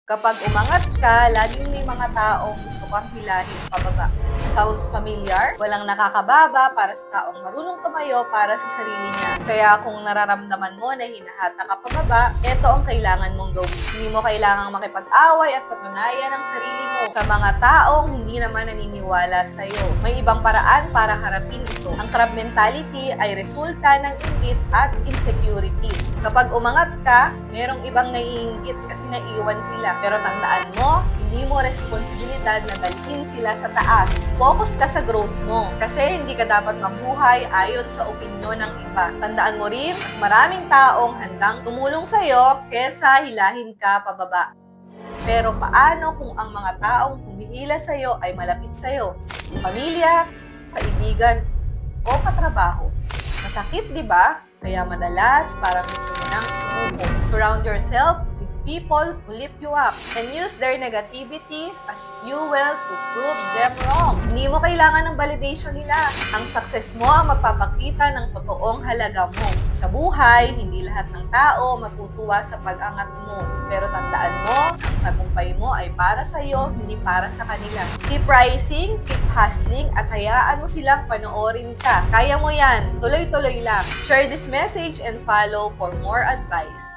Kapag umangat ka, laging may mga taong gusto kang hilahin pababa. Sounds familiar? Walang nakakababa para sa taong marunong tumayo para sa sarili niya. Kaya kung nararamdaman mo na hinahata ka pababa, ito ang kailangan mong gawin. Hindi mo kailangang makipag-away at patunayan ang sarili mo sa mga taong hindi naman naniniwala sa'yo. May ibang paraan para harapin ito. Ang crab mentality ay resulta ng inggit at insecurities. Kapag umangat ka, merong ibang naiinggit kasi naiiwan sila. Pero tandaan mo, hindi mo responsibilidad na dalhin sila sa taas. Focus ka sa growth mo kasi hindi ka dapat mabuhay ayon sa opinyon ng iba. Tandaan mo rin, mas maraming taong handang tumulong sa'yo kesa hilahin ka pababa. Pero paano kung ang mga taong humihila sa'yo ay malapit sa'yo? Pamilya, kaibigan, o katrabaho? Masakit, di ba? Kaya madalas parang gusto mo nang sumuko. Surround yourself with people who lift you up and use their negativity as fuel to prove them wrong. Hindi mo kailangan ng validation nila. Ang success mo ang magpapakita ng totoong halaga mo. Sa buhay, hindi lahat ng tao matutuwa sa pag-angat mo. Pero tandaan mo, ang tagumpay mo ay para sa iyo, hindi para sa kanila. Keep rising, keep hustling, at hayaan mo silang panoorin ka. Kaya mo yan. Tuloy-tuloy lang. Share this message and follow for more advice.